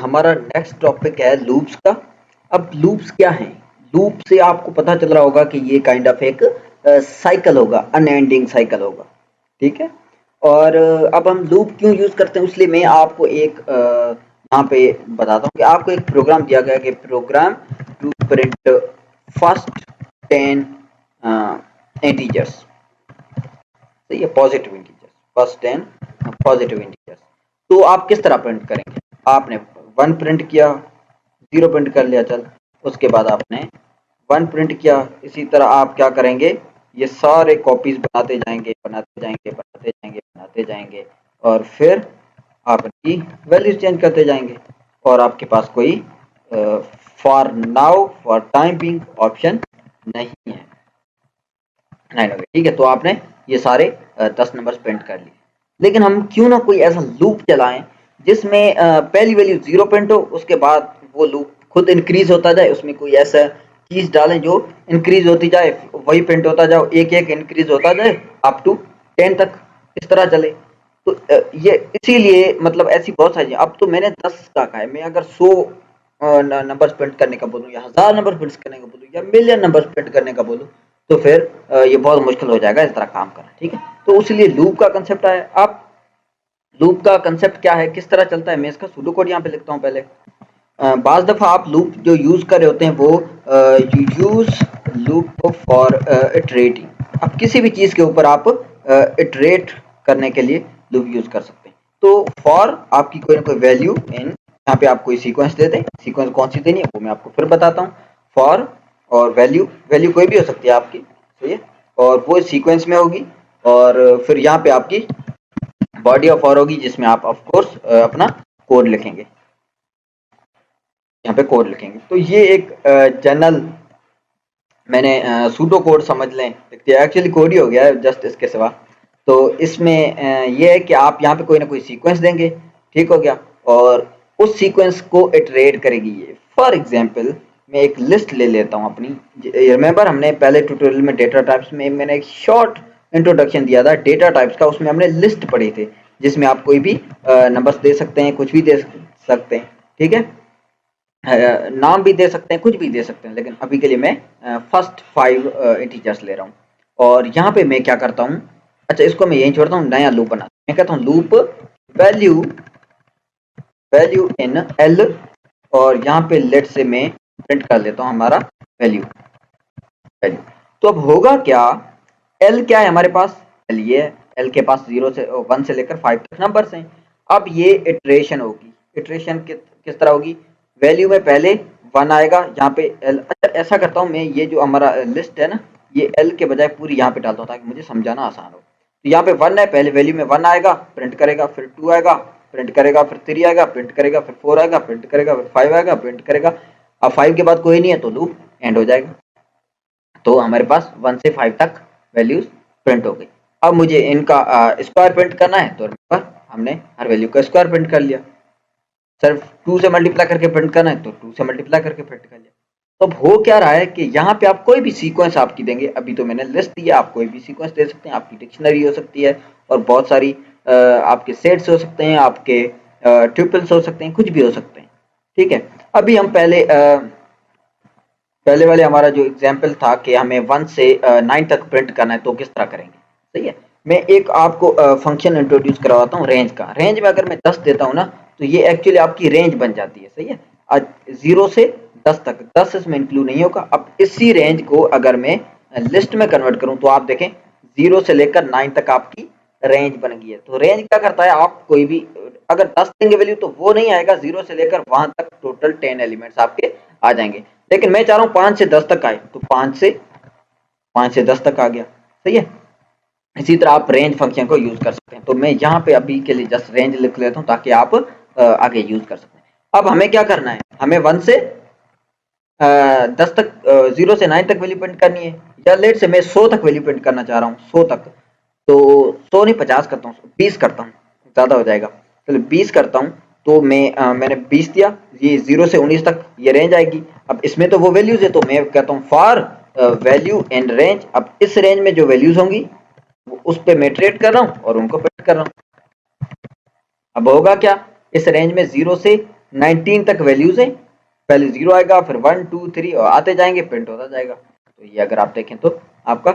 हमारा next topic है loops का। अब लूप्स क्या हैं? लूप से आपको पता चल रहा होगा कि ये काइंड ऑफ एक साइकिल होगा, अनएंडिंग साइकिल होगा, ठीक है। और अब हम लूप क्यों यूज करते हैं, इसलिए मैं आपको एक यहाँ पे बताता हूँ कि आपको एक प्रोग्राम दिया गया कि program to print first 10 integers, सही है, positive integers, first 10 positive integers. तो आप किस तरह प्रिंट करेंगे? आपने 1 प्रिंट किया, 0 प्रिंट कर लिया, चल। उसके बाद आपने 1 प्रिंट किया, इसी तरह आप क्या करेंगे, ये सारे कॉपीज बनाते जाएंगे, बनाते जाएंगे, बनाते जाएंगे, बनाते जाएंगे, और फिर आप इनकी वैल्यूज चेंज करते जाएंगे, और आपके पास कोई for now, for time being option नहीं है। नहीं, ठीक है। तो आपने ये सारे 10 नंबर्स प्रिंट कर लिए, लेकिन हम क्यों ना कोई ऐसा लूप चलाएं जिसमें पहली वैल्यू 0 प्रिंट हो, उसके बाद वो लूप खुद इंक्रीज होता जाए, उसमें कोई ऐसा चीज डालें जो इंक्रीज होती जाए, वही प्रिंट होता जाए, एक एक इंक्रीज होता जाए अप टू 10 तक, इस तरह चले। तो ये इसीलिए मतलब ऐसी बहुत सारी, अब तो मैंने 10 का कहा है, मैं अगर 100 नंबर्स प्रिंट करने का बोलूँ, या 1000 नंबर प्रिंट करने का बोलूँ, या मिलियन नंबर प्रिंट करने का बोलूँ, तो फिर ये बहुत मुश्किल हो जाएगा इस तरह काम करना, ठीक है। तो इसलिए लूप का कंसेप्ट है। आप लूप का कंसेप्ट क्या है, किस तरह चलता है, मैं इसका सूडो कोड यहाँ पे लिखता हूँ पहले। बाज़ दफ़ा आप लूप जो यूज कर रहे होते हैं वो you use loop for iterating. अब किसी भी चीज के ऊपर आप इटरेट करने के लिए लूप यूज कर सकते हैं। तो फॉर आपकी कोई ना कोई वैल्यू इन, यहाँ पे आप कोई सीक्वेंस दे दें, सीक्वेंस कौन सी देनी है वो मैं आपको फिर बताता हूँ। फॉर और वैल्यू, वैल्यू कोई भी हो सकती है आपकी, सही है, और वो सीक्वेंस में होगी, और फिर यहाँ पे आपकी बॉडी ऑफ फॉर होगी, जिसमें आप ऑफ कोर्स अपना कोड लिखेंगे, यहाँ पे कोड लिखेंगे। तो ये एक जनरल मैंने सूडो कोड समझ लें, एक्चुअली कोड ही हो गया है जस्ट इसके सिवा। तो इसमें ये है कि आप यहाँ पे कोई ना कोई सीक्वेंस देंगे, ठीक हो गया, और उस सीक्वेंस को इटरेट करेगी ये। फॉर एग्जांपल मैं एक लिस्ट ले लेता हूँ अपनी। रिमेंबर हमने पहले ट्यूटोरियल में डेटा टाइप्स में मैंने एक शॉर्ट इंट्रोडक्शन दिया था डेटा टाइप्स का, उसमें हमने लिस्ट पढ़ी थी, जिसमें आप कोई भी नंबर्स दे सकते हैं, कुछ भी दे सकते हैं, ठीक है, नाम भी दे सकते हैं, कुछ भी दे सकते हैं, लेकिन अभी के लिए मैं फर्स्ट 5 इंटीजर्स ले रहा हूँ। और यहाँ पे मैं क्या करता हूँ, अच्छा इसको मैं यहीं छोड़ता हूँ, नया लूप बना, मैं कहता हूँ loop value, value in L, और यहाँ पे लेट से मैं प्रिंट कर लेता हूँ हमारा वैल्यू, वैल्यू। तो अब होगा क्या, एल क्या है हमारे पास, एल ये है, एल के पास 0 से 1 से लेकर 5 तक नंबर्स हैं। अब ये इटरेशन होगी, इटरेशन किस तरह होगी, वैल्यू में पहले 1 आएगा, यहाँ पे एल। अच्छा ऐसा करता हूँ मैं, ये जो हमारा लिस्ट है ना, ये एल के बजाय पूरी यहाँ पे डालता हूँ ताकि मुझे समझाना आसान हो। तो यहाँ पे 1 है, पहले वैल्यू में 1 आएगा, प्रिंट करेगा, फिर 2 आएगा, प्रिंट करेगा, फिर 3 आएगा, प्रिंट करेगा, फिर 4 आएगा, प्रिंट करेगा, फिर 5 आएगा, प्रिंट करेगा। अब 5 के बाद कोई नहीं है तो लूप एंड हो जाएगा। तो हमारे पास 1 से 5 तक वैल्यूज प्रिंट हो गई। अब मुझे इनका स्क्वायर प्रिंट करना है, तो हमने हर वैल्यू का स्क्वायर प्रिंट कर लिया। सिर्फ 2 से मल्टीप्लाई करके प्रिंट करना है तो 2 से मल्टीप्लाई करके प्रिंट कर लिया। तो अब हो क्या रहा है कि यहाँ पे आप कोई भी सीक्वेंस आपकी देंगे, अभी तो मैंने लिस्ट दी है, आप कोई भी सीक्वेंस दे सकते हैं, आपकी डिक्शनरी हो सकती है, और बहुत सारी आपके सेट्स हो सकते हैं, आपके ट्यूपल्स हो सकते हैं, कुछ भी हो सकते हैं, ठीक है। अभी हम पहले वाले हमारा जो एग्जाम्पल था कि हमें 1 से 9 तक प्रिंट करना है, तो किस तरह करेंगे, सही है। मैं एक आपको फंक्शन इंट्रोड्यूस करवाता हूँ रेंज का। रेंज में अगर मैं 10 देता हूँ ना, तो ये एक्चुअली आपकी रेंज बन जाती है, सही है। 0 से 10 तक, 10 इसमें इंक्लूड नहीं होगा। अब इसी रेंज को अगर मैं लिस्ट में कन्वर्ट करूँ, तो आप देखें 0 से लेकर 9 तक आपकी रेंज बन गई है। तो रेंज क्या करता है, आप कोई भी अगर 10 देंगे वैल्यू तो वो नहीं आएगा, 0 से लेकर वहां तक टोटल 10 एलिमेंट्स आपके आ जाएंगे। लेकिन मैं चाह रहा हूँ 5 से 10 तक आए, तो 5 से 10 तक आ गया, सही है। इसी तरह आप रेंज फंक्शन को यूज कर सकते हैं। तो मैं यहाँ पे अभी के लिए जस्ट रेंज लिख लेता हूँ ताकि आप आगे यूज कर सकें। अब हमें क्या करना है, हमें 1 से 10 तक, 0 से 9 तक वैल्यू प्रिंट करनी है, या लेट से मैं 100 तक वैल्यू प्रिंट करना चाह रहा हूँ, 100 तक। तो 100 नहीं, 50 करता हूँ, 20 करता हूँ, ज़्यादा हो जाएगा, चलो 20 करता हूँ। तो मैंने 20 दिया, ये 0 से 19 तक ये रेंज आएगी। अब इसमें तो वो वैल्यूज है, तो मैं कहता हूँ फॉर वैल्यू एंड रेंज। अब इस रेंज में जो वैल्यूज होंगी उस पे मैं ट्रेड कर रहा हूँ और उनको प्रिंट कर रहा हूँ। अब होगा क्या, इस रेंज में 0 से 19 तक वैल्यूज है, पहले 0 आएगा, फिर 1 2 3 और आते जाएंगे, प्रिंट होता जाएगा। तो ये अगर आप देखें तो आपका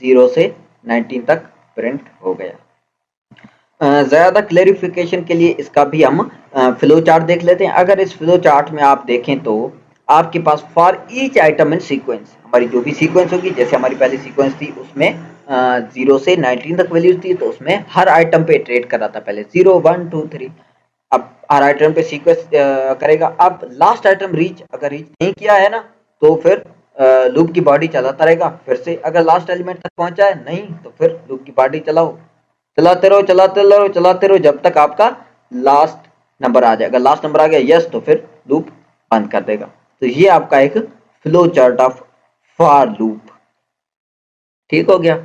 0 से 19 तक प्रिंट हो गया। ज़्यादा क्लेरिफिकेशन के लिए इसका भी हम फ्लो चार्ट देख लेते हैं। अगर इस फ्लो चार्ट में आप देखें तो आपके पास for each item in sequence, हमारी जो भी सीक्वेंस होगी, जैसे हमारी पहली सीक्वेंस थी उसमें 0 से 19 तक वैल्यूज थी, तो उसमें हर आइटम पे इटरेट कर रहा था, पहले 0 1 2 3। अब हर आइटम पे सीक्वेंस करेगा। अब लास्ट आइटम अगर रीच नहीं किया है ना, तो फिर लूप की बॉडी चलाता रहेगा फिर से। अगर लास्ट एलिमेंट तक पहुंचा है नहीं, तो फिर लूप की बॉडी चलाओ, चलाते रहो चलाते रहो चलाते रहो जब तक आपका लास्ट नंबर आ जाए। अगर लास्ट नंबर आ गया यस, तो फिर लूप बंद कर देगा। तो ये आपका एक flow chart of for loop. ठीक हो गया।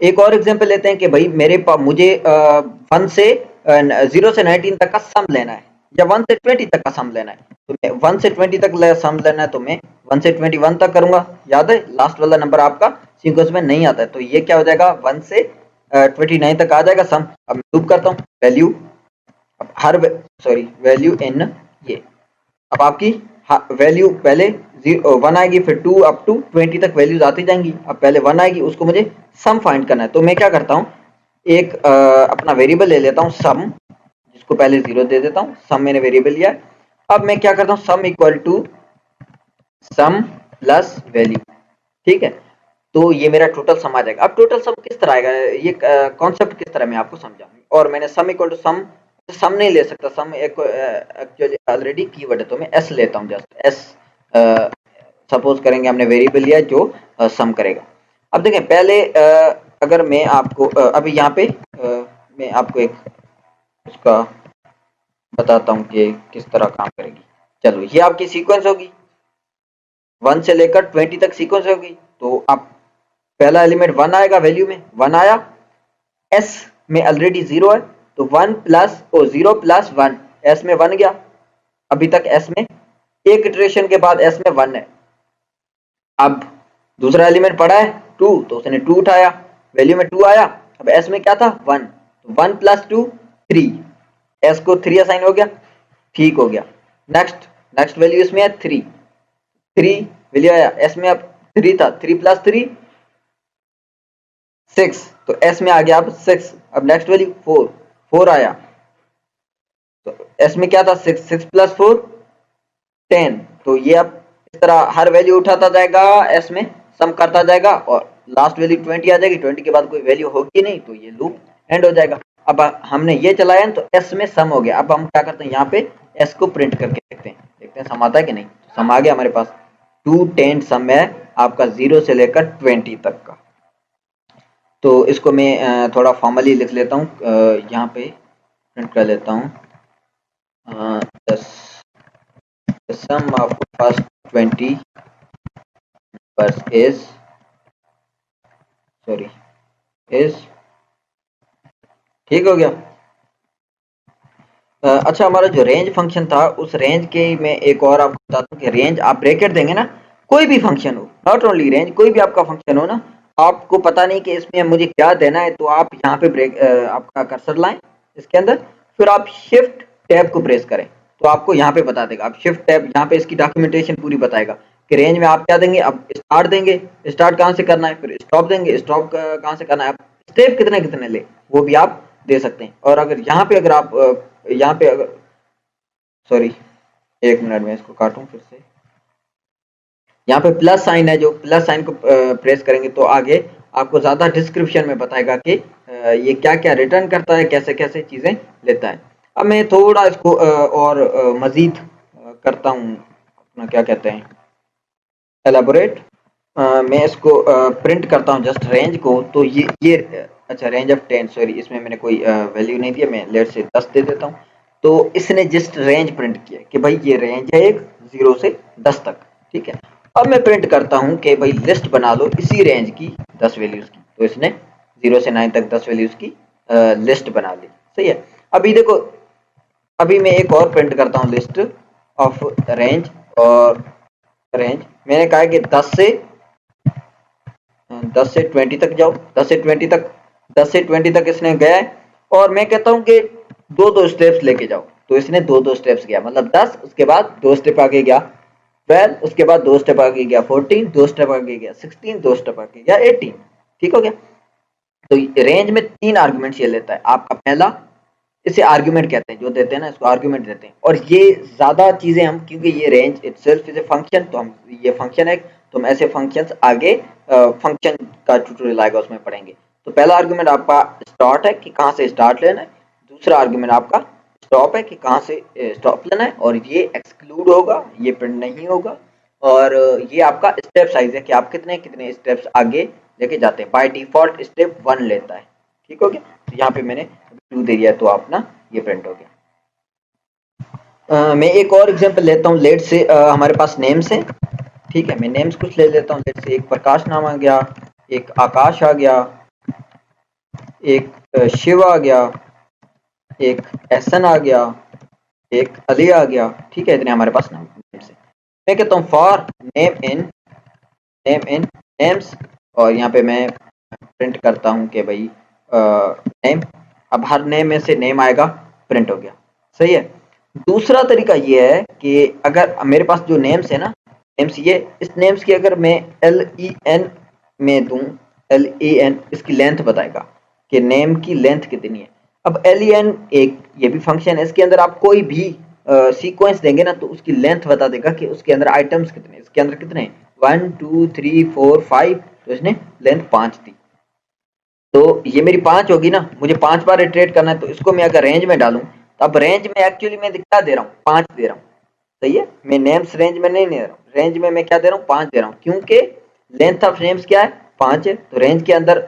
एक और एग्जांपल लेते हैं कि भाई मेरे पास मुझे 1 से 0 से 19 तक का सम लेना है, या 1 से 20 तक का सम लेना है। तो मैं 1 से 20 तक सम लेना है, तो मैं 1 से 21 तक करूंगा। याद है, लास्ट वाला नंबर आपका सीक्वेंस में नहीं आता है, तो ये क्या हो जाएगा, 1 से 29 तक आ जाएगा सम। अब मैं लूप करता हूँ, वैल्यू हर वैल्यू इन ये। अब आपकी वैल्यू पहले 1 आएगी, फिर 2 अप टू 20 तक वैल्यूज आती जाएंगी। अब पहले 1 आएगी, उसको मुझे सम फाइंड करना है। तो मैं क्या करता हूँ, एक अपना वेरिएबल ले लेता हूँ सम, जिसको पहले 0 दे देता हूँ। सम मैंने वेरिएबल लिया। अब मैं क्या करता हूँ, sum equal to sum plus value. ठीक है, तो ये मेरा टोटल सम आ जाएगा। अब टोटल सम किस तरह आएगा, ये कॉन्सेप्ट किस तरह मैं आपको समझाऊँ। और मैंने सम इक्वल टू सम नहीं ले सकता, सम एक एक्चुअली ऑलरेडी कीवर्ड है, तो मैं एस लेता हूँ, जस्ट एस। सपोज करेंगे हमने वेरिएबल लिया जो सम करेगा। अब देखें पहले अगर मैं आपको अभी यहाँ पे मैं आपको एक उसका बताता हूँ कि किस तरह काम करेगी। चलो, ये आपकी सीक्वेंस होगी, 1 से लेकर 20 तक सीक्वेंस होगी। तो आप पहला एलिमेंट 1 आएगा, वैल्यू में 1 आया, एस में ऑलरेडी 0 है, तो 1 प्लस 0 प्लस 1, एस में 1 गया। अभी तक एस में एक इटरेशन के बाद एस में 1 है। अब दूसरा एलिमेंट पड़ा है 2, तो उसने 2 उठाया, वैल्यू में 2 आया। अब एस में क्या था 1, तो 1 प्लस 2 3, एस को 3 असाइन हो गया। ठीक हो गया। नेक्स्ट वैल्यू इसमें है 3 वैल्यू आया, एस में अब 3 था, 3 प्लस 3 6, तो एस में आ गया अब 6। अब नेक्स्ट वैल्यू 4 आया, तो एस में क्या था 6 प्लस 4 10। तो ये अब इस तरह हर वैल्यू उठाता जाएगा, एस में सम करता जाएगा, और लास्ट वैल्यू 20 आ जाएगी। 20 के बाद कोई वैल्यू होगी नहीं, तो ये लूप एंड हो जाएगा। अब हमने ये चलाया तो एस में सम हो गया। अब हम क्या करते हैं, यहाँ पे एस को प्रिंट करके देखते हैं सम आता है कि नहीं। तो सम आ गया हमारे पास, 2 10 सम है आपका 0 से लेकर 20 तक का। तो इसको मैं थोड़ा फॉर्मली लिख लेता हूँ, यहाँ पे प्रिंट कर लेता हूँ। The sum of first 20 numbers is ठीक हो गया। अच्छा, हमारा जो रेंज फंक्शन था, उस रेंज के मैं एक और आपको बताता हूँ कि रेंज आप ब्रैकेट देंगे ना, कोई भी फंक्शन हो, नॉट ओनली रेंज, कोई भी आपका फंक्शन हो ना, आपको पता नहीं कि इसमें मुझे क्या देना है, तो आप यहाँ पे आपका कर्सर लाएं इसके अंदर, फिर आप शिफ्ट टैब को प्रेस करें, तो आपको यहाँ पे बता देगा। आप शिफ्ट टैब यहाँ पे इसकी डॉक्यूमेंटेशन पूरी बताएगा कि रेंज में आप क्या देंगे। अब स्टार्ट देंगे, स्टार्ट कहाँ से करना है, फिर स्टॉप देंगे, स्टॉप कहाँ से करना है, आप स्टेप कितने कितने ले वो भी आप दे सकते हैं। और अगर यहाँ पे अगर आप यहाँ पे अगर एक मिनट में इसको काटूं फिर से, यहाँ पे प्लस साइन है, जो प्लस साइन को प्रेस करेंगे तो आगे आपको ज्यादा डिस्क्रिप्शन में बताएगा कि ये क्या क्या रिटर्न करता है, कैसे कैसे चीजें लेता है। अब मैं थोड़ा इसको और मजीद करता हूँ, अपना क्या कहते हैं, एलाबोरेट। मैं इसको प्रिंट करता हूँ जस्ट रेंज को। तो ये अच्छा, रेंज ऑफ 10, इसमें मैंने कोई वैल्यू नहीं दिया, मैं लेट से 10 दे देता हूँ। तो इसने जस्ट रेंज प्रिंट किया कि भाई ये रेंज है एक 0 से 10 तक। ठीक है, अब मैं प्रिंट करता हूँ कि भाई लिस्ट बना लो इसी रेंज की 10 वैल्यूज की। तो इसने 0 से 9 तक 10 वैल्यूज की लिस्ट बना ली। सही है। अभी देखो, अभी मैं एक और प्रिंट करता हूँ, लिस्ट ऑफ रेंज। और रेंज मैंने कहा कि 10 से 20 तक जाओ, 10 से 20 तक इसने गया है। और मैं कहता हूं कि दो स्टेप्स लेके जाओ। तो इसने दो दो स्टेप्स गया, मतलब 10 उसके बाद 2 स्टेप आगे गया, 12 उसके बाद 2 स्टेप आगे गया, 14 2 स्टेप आगे गया, 16 2 स्टेप आगे गया, 18। ठीक हो गया। तो रेंज में 3 आर्गुमेंट्स ये लेता है। आपका पहला, इसे आर्गुमेंट कहते हैं, जो देते हैं ना इसको आर्गुमेंट देते हैं। और ये ज्यादा चीजें हम, क्योंकि ये range itself is a function, तो हम ये फंक्शन है, तो हम ऐसे फंक्शंस आगे फंक्शन का ट्यूटोरियल आएगा उसमें पढ़ेंगे। तो पहला आर्गुमेंट आपका स्टार्ट है कि कहाँ से स्टार्ट लेना है, दूसरा आर्गुमेंट आपका स्टॉप है कि कहाँ से स्टॉप लेना है, और ये एक्सक्लूड होगा, ये प्रिंट नहीं होगा। और ये आपका स्टेप साइज है कि आप कितने कितने स्टेप्स आगे लेके जाते हैं। बाय डिफॉल्ट स्टेप 1 लेता है। ठीक हो गया। तो यहाँ पे मैंने 2 दे दिया, तो अपना ये प्रिंट हो गया। मैं एक और एग्जांपल लेता हूँ। लेट से हमारे पास नेम्स हैं। ठीक है, मैं नेम्स कुछ ले लेता हूँ। लेट से एक प्रकाश नाम आ गया, एक आकाश आ गया, एक शिव आ गया, एक एहसन आ गया, एक अली आ गया। ठीक है, इतने हमारे पास नाम नेम्स है। मैं कहता हूँ फॉर नेम इन नेम्स, और यहाँ पे मैं प्रिंट करता हूँ कि भाई नेम। अब हर नेम में से नेम आएगा, प्रिंट हो गया। सही है। दूसरा तरीका ये है कि अगर मेरे पास जो नेम्स है ना, नेम्स, ये इस नेम्स की अगर मैं LEN में दूं, LEN इसकी लेंथ बताएगा कि नेम की लेंथ कितनी है। अब LEN एक ये भी फंक्शन है, इसके अंदर आप कोई भी सीक्वेंस देंगे ना, तो उसकी लेंथ बता देगा कि उसके अंदर आइटम्स कितने, इसके अंदर कितने 1 2 3 4 5, तो इसने लेंथ 5 दी। तो ये मेरी 5 होगी ना, मुझे 5 बार इटरेट करना है, तो इसको मैं अगर रेंज में डालूं, तो अब रेंज में एक्चुअली मैं क्या दे रहा हूँ, 5 दे रहा हूँ। सही है, मैं नेम्स रेंज में नहीं दे रहा हूँ, रेंज में मैं क्या दे रहा हूँ, 5 दे रहा हूँ, क्योंकि लेंथ ऑफ नेम्स क्या है, 5 है। तो रेंज के अंदर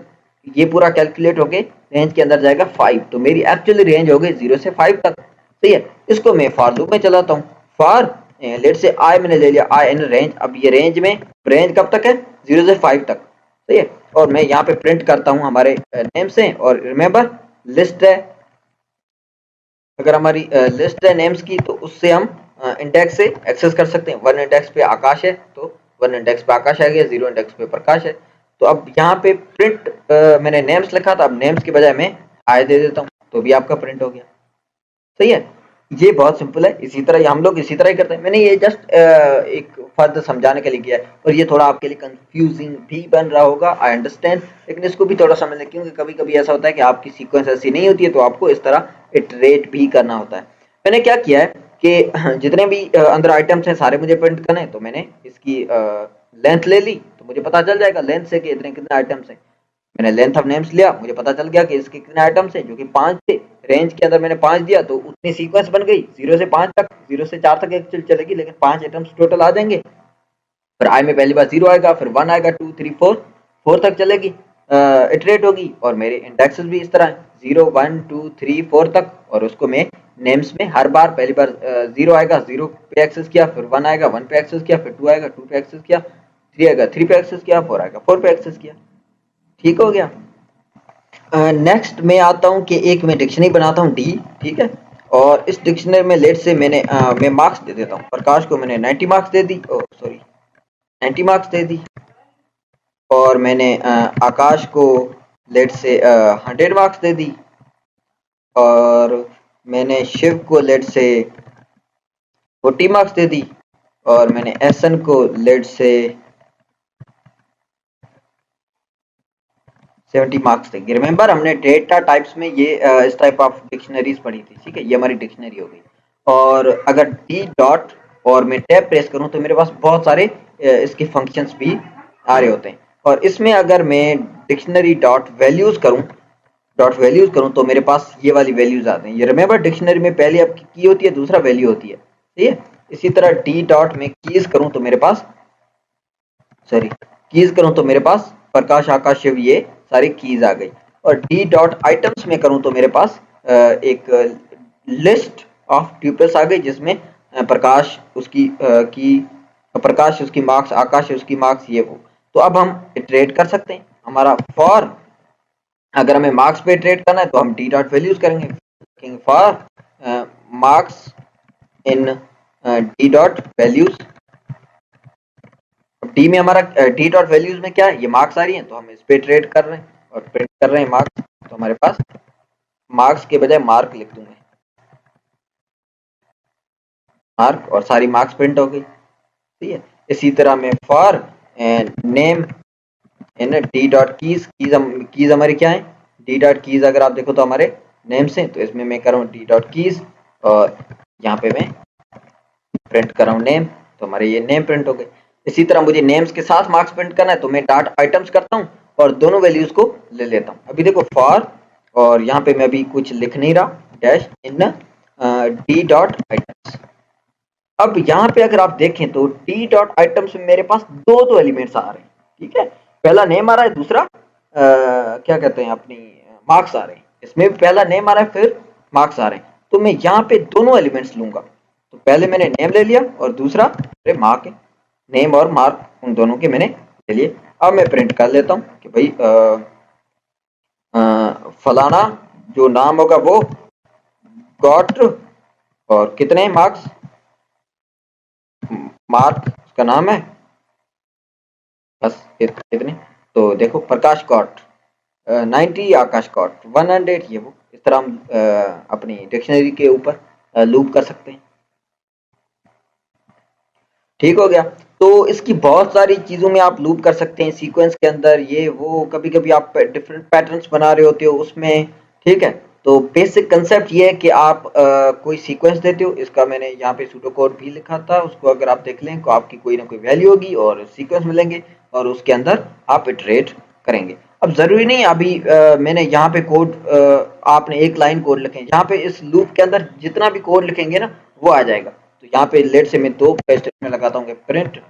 ये पूरा कैलकुलेट होके रेंज के अंदर जाएगा 5, तो मेरी एक्चुअली रेंज हो गई 0 से 5 तक। सही है। इसको मैं फॉर लूप में चलाता हूँ। फॉर लेट से आई मैंने ले लिया, आई इन रेंज। अब ये रेंज में, रेंज कब तक है, 0 से 5 तक। सही है। और मैं यहाँ पे प्रिंट करता हूँ हमारे नेम्स हैं, और रिमेंबर लिस्ट है। अगर हमारी लिस्ट है नेम्स की, तो उससे हम इंडेक्स से एक्सेस कर सकते हैं। 1 इंडेक्स पे आकाश है, तो 1 इंडेक्स पे आकाश आ गया, 0 इंडेक्स पे प्रकाश है। तो अब यहाँ पे प्रिंट मैंने नेम्स लिखा था, अब नेम्स के बजाय मैं आई दे देता हूँ, तो भी आपका प्रिंट हो गया। सही है। ये बहुत सिंपल है, इसी तरह हम लोग इसी तरह ही करते हैं। मैंने ये जस्ट एक फर्द समझाने के लिए किया है, और ये थोड़ा आपके लिए कंफ्यूजिंग भी बन रहा होगा, आई अंडरस्टैंड, लेकिन इसको भी थोड़ा समझ लें, क्योंकि कभी कभी ऐसा होता है कि आपकी सीक्वेंस ऐसी नहीं होती है, तो आपको इस तरह इटरेट भी करना होता है। मैंने क्या किया है कि जितने भी अंदर आइटम्स हैं सारे मुझे प्रिंट करने हैं, तो मैंने इसकी लेंथ ले ली, तो मुझे पता चल जाएगा लेंथ से कि इतने कितने आइटम्स हैं। मैंने लेंथ ऑफ नेम्स लिया, मुझे पता चल गया कि इसके कितने आइटम्स हैं, जो कि 5 थे। रेंज के अंदर मैंने 5 दिया, तो उतनी सीक्वेंस बन गई 0 से 5 तक, 0 से 4 तक एक्चुअली चलेगी, लेकिन 5 आइटम्स टोटल आ जाएंगे। फिर आई में पहली बार 0 आएगा, फिर 1 आएगा, 2 3 4 4 तक चलेगी, इटरेट होगी। और मेरे इंडेक्सेस भी इस तरह है, 0 1 2 3 4 तक। और उसको मैं नेम्स में हर बार, पहली बार 0 आएगा, 0 पे एक्सेस किया, फिर 1 आएगा, 1 पे एक्सेस किया, फिर 2 आएगा, 2 पे एक्सेस किया, 3 आएगा, 3 पे एक्सेस किया, 4 आएगा, 4 पे एक्सेस किया। ठीक हो गया। नेक्स्ट मैं आता हूँ कि एक मैं डिक्शनरी बनाता हूँ डी। ठीक है। और इस डिक्शनरी में लेट से मैं मार्क्स दे देता हूँ। प्रकाश को मैंने 90 मार्क्स दे दी, सॉरी 90 मार्क्स दे दी। और मैंने आकाश को लेट से 100 मार्क्स दे दी। और मैंने शिव को लेट से 40 मार्क्स दे दी। और मैंने एसन को लेट से 70 मार्क्स देंगे। रिमेंबर हमने डेटा टाइप्स में ये इस टाइप ऑफ डिक्शनरीज पढ़ी थी। ठीक है, ये हमारी डिक्शनरी हो गई। और अगर डी डॉट और मैं टैब प्रेस करूं, तो मेरे पास बहुत सारे इसके फंक्शंस भी आ रहे होते हैं। और इसमें अगर मैं डिक्शनरी डॉट वैल्यूज करूं, तो मेरे पास ये वाली वैल्यूज आते हैं। ये रिमेंबर डिक्शनरी में पहले आपकी की होती है, दूसरा वैल्यू होती है। ठीक है। इसी तरह डी डॉट में कीज करूं, तो मेरे पास प्रकाश आकाश शिव ये सारी कीज आ गई। और डी डॉट आइटम्स में करूं, तो मेरे पास एक लिस्ट ऑफ ट्यूपल्स आ गई, जिसमें प्रकाश उसकी की प्रकाश उसकी मार्क्स, आकाश उसकी मार्क्स, ये वो। तो अब हम इटरेट कर सकते हैं। हमारा फॉर, अगर हमें मार्क्स पे इटरेट करना है, तो हम डी डॉट वैल्यूज करेंगे। For marks in D dot values. D में हमारा डी डॉट वैल्यूज में क्या है, ये मार्क्स आ रही हैं, तो हम इस पे ट्रेड कर रहे हैं और प्रिंट कर रहे हैं मार्क्स। तो हमारे पास मार्क्स के बजाय मार्क लिख दूंगे। मार्क और सारी मार्क्स प्रिंट हो गई। ठीक है, इसी तरह मैं for name in D dot keys, keys हमारी क्या है, डी डॉट कीज अगर आप देखो तो हमारे नेम्स हैं, तो इसमें मैं कर रहा हूँ डी डॉट कीज और यहाँ पे मैं प्रिंट कर रहा हूँ नेम, तो हमारे ये नेम प्रिंट हो गए। इसी तरह मुझे नेम्स के साथ मार्क्स प्रिंट करना है तो मैं डॉट आइटम्स करता हूँ और दोनों वैल्यूज को ले लेता हूँ। अभी देखो फॉर, और यहाँ पे मैं अभी कुछ लिख नहीं रहा, dash in D dot items. अब यहाँ पे अगर आप देखें तो डी डॉट आइटम्स में मेरे पास दो दो एलिमेंट्स आ रहे हैं। ठीक है, पहला नेम आ रहा है, दूसरा क्या कहते हैं अपनी मार्क्स आ रहे हैं। इसमें भी पहला नेम आ रहा है फिर मार्क्स आ रहे हैं, तो मैं यहाँ पे दोनों एलिमेंट्स लूंगा। तो पहले मैंने नेम ले लिया और दूसरा मेरे मार्क है, नेम और मार्क उन दोनों के मैंने ले लिए। अब मैं प्रिंट कर लेता हूँ कि भाई फलाना जो नाम होगा वो गॉट और कितने मार्क्स, मार्क उसका नाम है, बस इतने। तो देखो प्रकाश कॉट 90, आकाश कॉट 100, ये वो इस तरह हम अपनी डिक्शनरी के ऊपर लूप कर सकते हैं। ठीक हो गया। तो इसकी बहुत सारी चीजों में आप लूप कर सकते हैं, सीक्वेंस के अंदर ये वो, कभी कभी आप डिफरेंट पैटर्न्स बना रहे होते हो उसमें। ठीक है, तो बेसिक कंसेप्ट ये है कि आप कोई सीक्वेंस देते हो, इसका मैंने यहाँ पे सूडो कोड भी लिखा था, उसको अगर आप देख लें तो आपकी कोई ना कोई वैल्यू होगी और सीक्वेंस मिलेंगे और उसके अंदर आप इटरेट करेंगे। अब जरूरी नहीं अभी मैंने यहाँ पे कोड आपने एक लाइन कोड लिखे, यहाँ पे इस लूप के अंदर जितना भी कोड लिखेंगे ना वो आ जाएगा। तो यहाँ पे लेट से मैं दो स्टेटमेंट लगाता हूँ, प्रिंट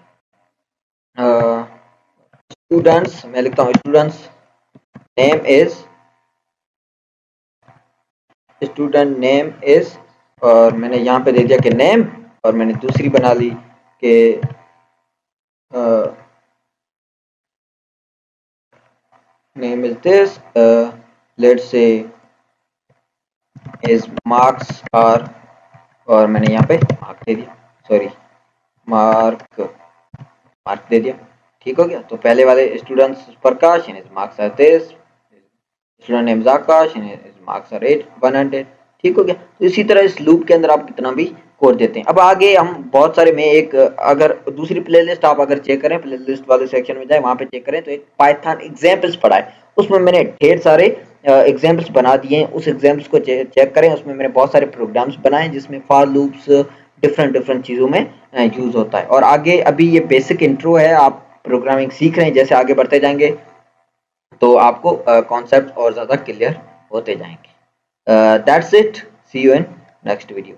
स्टूडेंट्स, मैं लिखता हूँ students name is, student name is, और मैंने यहाँ पे दे दिया कि नेम, और मैंने दूसरी बना ली कि name is this, let's say is marks are, और मैंने यहाँ पे मार्क दे दिया, सॉरी मार्क मार्क दे दिया। ठीक हो गया। तो पहले वाले students Prakash and his marks are this, student name Aakash and his marks are 100। ठीक हो गया। तो इसी तरह इस लूप के अंदर आप कितना भी कोड देते हैं। अब आगे हम बहुत सारे में एक अगर दूसरी प्लेलिस्ट आप अगर चेक करें, प्लेलिस्ट वाले सेक्शन में जाए वहां पे चेक करें तो एक पाइथन एग्जांपल्स पढ़ा है, उसमें मैंने ढेर सारे एग्जांपल्स बना दिए हैं। उस एग्जांपल्स को चेक करें, उसमें मैंने बहुत सारे प्रोग्राम्स बनाए जिसमें फॉर लूप्स डिफरेंट डिफरेंट चीजों में यूज होता है। और आगे अभी ये बेसिक इंट्रो है, आप प्रोग्रामिंग सीख रहे हैं, जैसे आगे बढ़ते जाएंगे तो आपको कॉन्सेप्ट और ज्यादा क्लियर होते जाएंगे। That's it, see you in next video.